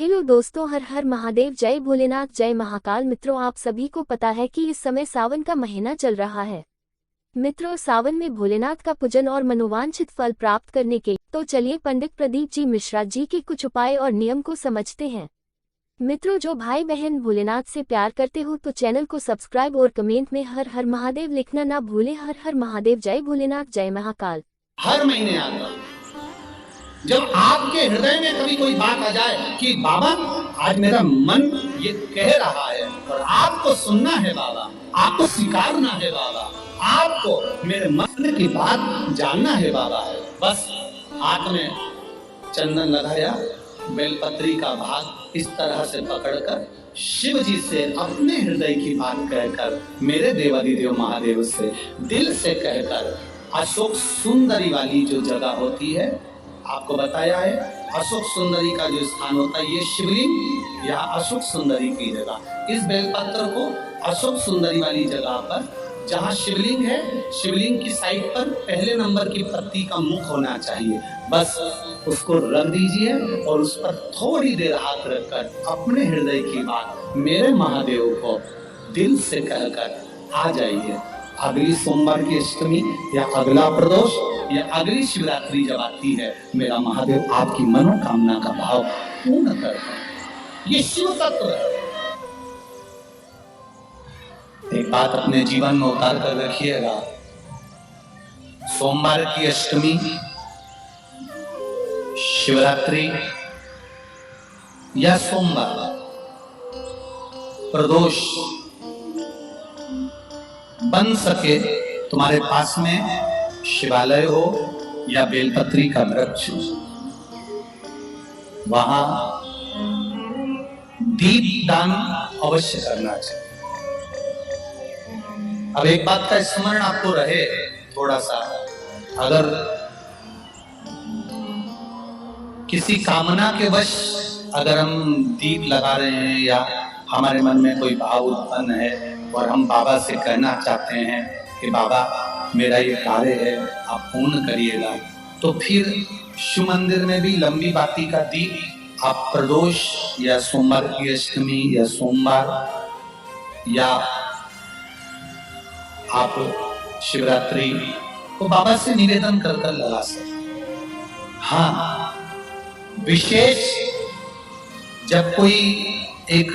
Hello दोस्तों, हर हर महादेव, जय भोलेनाथ, जय महाकाल। मित्रों, आप सभी को पता है कि इस समय सावन का महीना चल रहा है। मित्रों, सावन में भोलेनाथ का पूजन और मनोवांछित फल प्राप्त करने के तो चलिए पंडित प्रदीप जी मिश्रा जी के कुछ उपाय और नियम को समझते हैं। मित्रों, जो भाई बहन भोलेनाथ से प्यार करते हो तो चैनल को सब्सक्राइब और कमेंट में हर हर महादेव लिखना ना भूलें। हर हर महादेव, जय भोलेनाथ, जय महाकाल। हर महीने आता हूं। जब आपके हृदय में कभी कोई बात आ जाए कि बाबा आज मेरा मन ये कह रहा है और आपको सुनना है बाबा, आपको स्वीकारना है बाबा, आपको मेरे मन की बात जानना है बाबा, बस हाथ में चंदन लगाया, बेलपत्री का भाग इस तरह से पकड़कर शिव जी से अपने हृदय की बात कहकर, मेरे देवादिदेव महादेव से दिल से कहकर, अशोक सुंदरी वाली जो जगह होती है, आपको बताया है अशोक सुंदरी का जो स्थान होता है, ये शिवलिंग या अशोक सुंदरी की जगह, इस बेलपत्र को अशोक सुंदरी वाली जगह पर, जहाँ शिवलिंग है, शिवलिंग की साइड पर पहले नंबर की पत्ती का मुख होना चाहिए, बस उसको रख दीजिए और उस पर थोड़ी देर हाथ रखकर अपने हृदय की बात मेरे महादेव को दिल से कहकर आ जाइए। अगली सोमवार की अष्टमी या अगला प्रदोष या अगली शिवरात्रि जब आती है, मेरा महादेव आपकी मनोकामना का भाव पूर्ण करता है। ये शिव तत्व है। एक बात अपने जीवन में उतार कर रखिएगा, सोमवार की अष्टमी, शिवरात्रि या सोमवार, प्रदोष, बन सके तुम्हारे पास में शिवालय हो या बेलपत्री का वृक्ष, वहां दीप दान अवश्य करना चाहिए। अब एक बात का स्मरण आपको रहे थोड़ा सा, अगर किसी कामना के वश अगर हम दीप लगा रहे हैं या हमारे मन में कोई भाव उत्पन्न है और हम बाबा से कहना चाहते हैं कि बाबा मेरा ये कार्य है, आप पूर्ण करिएगा, तो फिर शिव मंदिर में भी लंबी बाती का दीप आप प्रदोष या सोमवार की अष्टमी या सोमवार या आप शिवरात्रि को बाबा से निवेदन कर कर लगा सकते। हाँ, विशेष जब कोई एक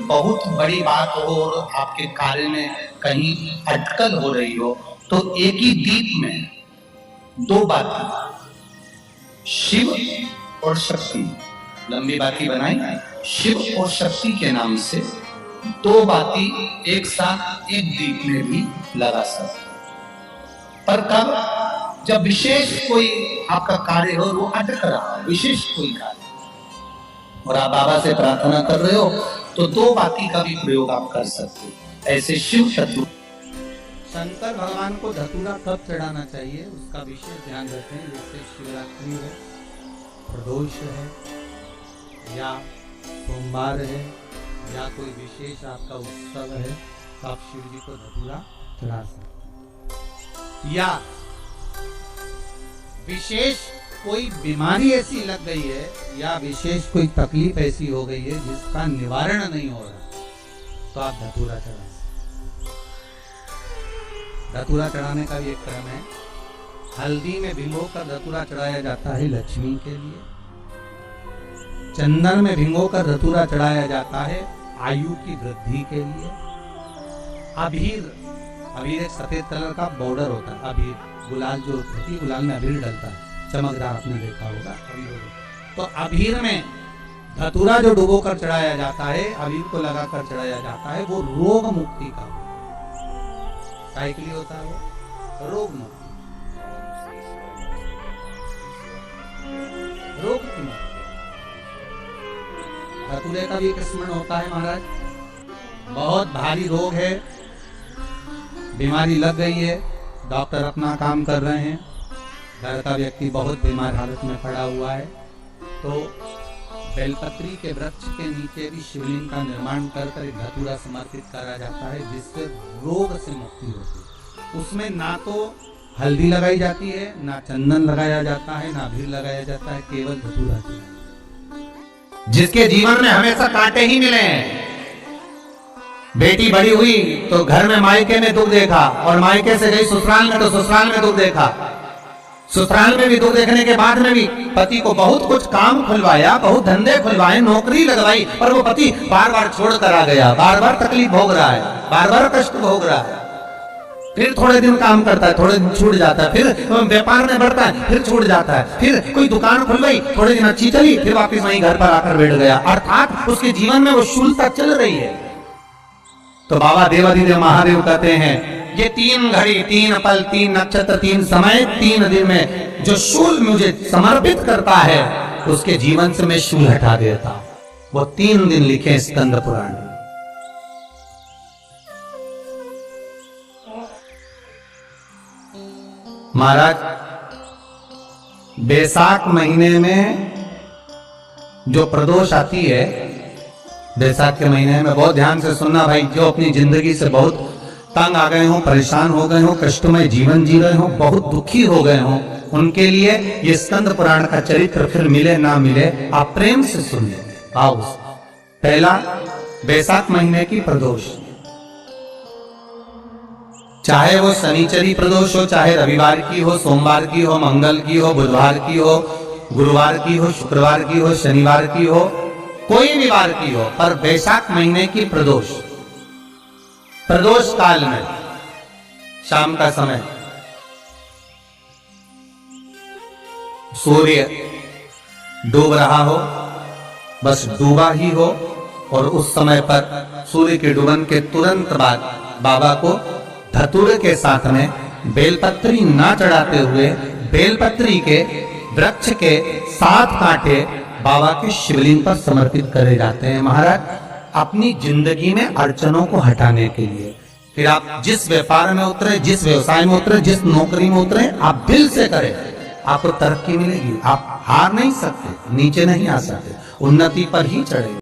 बहुत बड़ी बात हो और आपके कार्य में कहीं अटकल हो रही हो, तो एक ही दीप में दो बाती, शिव और शक्ति, लंबी बाती बनाई, शिव और शक्ति के नाम से दो बाती एक साथ एक दीप में भी लगा सकते। पर कब? जब विशेष कोई आपका कार्य हो, वो अटक रहा है, विशेष कोई कार्य, और आप बाबा से प्रार्थना कर रहे हो, तो दो बाती का भी प्रयोग आप कर सकते हो। ऐसे शिव शत्रु। शंकर भगवान को धतूरा कब चढ़ाना चाहिए उसका विशेष ध्यान रखें। जैसे शिवरात्रि है, प्रदोष है या सोमवार है या कोई विशेष आपका उत्सव है, तो आप शिव जी को धतूरा चढ़ा सकते। या विशेष कोई बीमारी ऐसी लग गई है या विशेष कोई तकलीफ ऐसी हो गई है जिसका निवारण नहीं हो रहा, तो आप धतूरा चढ़ा सकते। धतूरा चढ़ाने का भी एक क्रम है। हल्दी में भिगोकर धतूरा चढ़ाया जाता है लक्ष्मी के लिए। चंदन में भिगोकर धतूरा चढ़ाया जाता है आयु की वृद्धि के लिए। अबीर एक सफेद कलर का बॉर्डर होता है, अबीर गुलाल जो होती है, गुलाल में अबीर डलता है, चमकदार, आपने देखा होगा अबीर। तो अबीर में धतूरा जो डुबो कर चढ़ाया जाता है, अबीर को लगाकर चढ़ाया जाता है, वो रोग मुक्ति का काय के लिए होता है, वो रोग मुक्ति, रोग की मुक्ति। धतूरे का भी एक स्मरण होता है महाराज, बहुत भारी रोग है, बीमारी लग गई है, डॉक्टर अपना काम कर रहे हैं, घर का व्यक्ति बहुत बीमार हालत में पड़ा हुआ है, तो बेलपत्री के वृक्ष के नीचे भी शिवलिंग का निर्माण कर एक धतूरा समर्पित करा जाता है, जिससे रोग से मुक्ति होती है। उसमें ना तो हल्दी लगाई जाती है, ना चंदन लगाया जाता है, ना अबीर लगाया जाता है, केवल धतूरा। जिसके जीवन में हमेशा कांटे ही मिले हैं। बेटी बड़ी हुई तो घर में मायके में दुख देखा, और मायके से गई ससुराल में तो ससुराल में दुख देखा। ससुराल में भी दुख देखने के बाद में भी पति को बहुत कुछ काम खुलवाया, बहुत धंधे खुलवाए, नौकरी लगवाई, पर वो पति बार बार छोड़ कर आ गया, बार बार तकलीफ भोग रहा है, बार बार कष्ट भोग रहा है। फिर थोड़े दिन काम करता है, थोड़े दिन छूट जाता है, फिर व्यापार में बढ़ता है, फिर छूट जाता है, फिर कोई दुकान खुलवाई, थोड़े दिन अच्छी चली, फिर वापस वहीं घर पर आकर बैठ गया। अर्थात उसके जीवन में वो शूलता चल रही है। तो बाबा देवाधिदेव महादेव कहते हैं, ये 3 घड़ी, 3 पल, 3 नक्षत्र, 3 समय, 3 दिन में जो शूल मुझे समर्पित करता है, उसके जीवन से मैं शूल हटा देता हूं। वो 3 दिन लिखे स्कंद पुराण में। महाराज, बैसाख महीने में जो प्रदोष आती है, बैसाख के महीने में बहुत ध्यान से सुनना भाई, जो अपनी जिंदगी से बहुत तंग आ गए हो, परेशान हो गए हो, कष्टमय जीवन जी रहे हो, बहुत दुखी हो गए हो, उनके लिए ये स्कंद पुराण का चरित्र फिर मिले ना मिले, आप प्रेम से सुनिए। आओ, पहला बैसाख महीने की प्रदोष, चाहे वो शनिचरी प्रदोष हो, चाहे रविवार की हो, सोमवार की हो, मंगल की हो, बुधवार की हो, गुरुवार की हो, शुक्रवार की हो, शनिवार की हो, कोई भी वार की हो, पर बैसाख महीने की प्रदोष, प्रदोष काल में शाम का समय सूर्य डूब रहा हो, बस डूबा ही हो, और उस समय पर सूर्य के डूबन के तुरंत बाद बाबा को धतूरे के साथ में बेलपत्री ना चढ़ाते हुए, बेलपत्री के वृक्ष के 7 कांटे बाबा के शिवलिंग पर समर्पित करे जाते हैं महाराज, अपनी जिंदगी में अड़चनों को हटाने के लिए। फिर आप जिस व्यापार में उतरे, जिस व्यवसाय में उतरे, जिस नौकरी में उतरे, आप दिल से करें, आपको तरक्की मिलेगी। आप हार नहीं सकते, नीचे नहीं आ सकते, उन्नति पर ही चढ़ेंगे।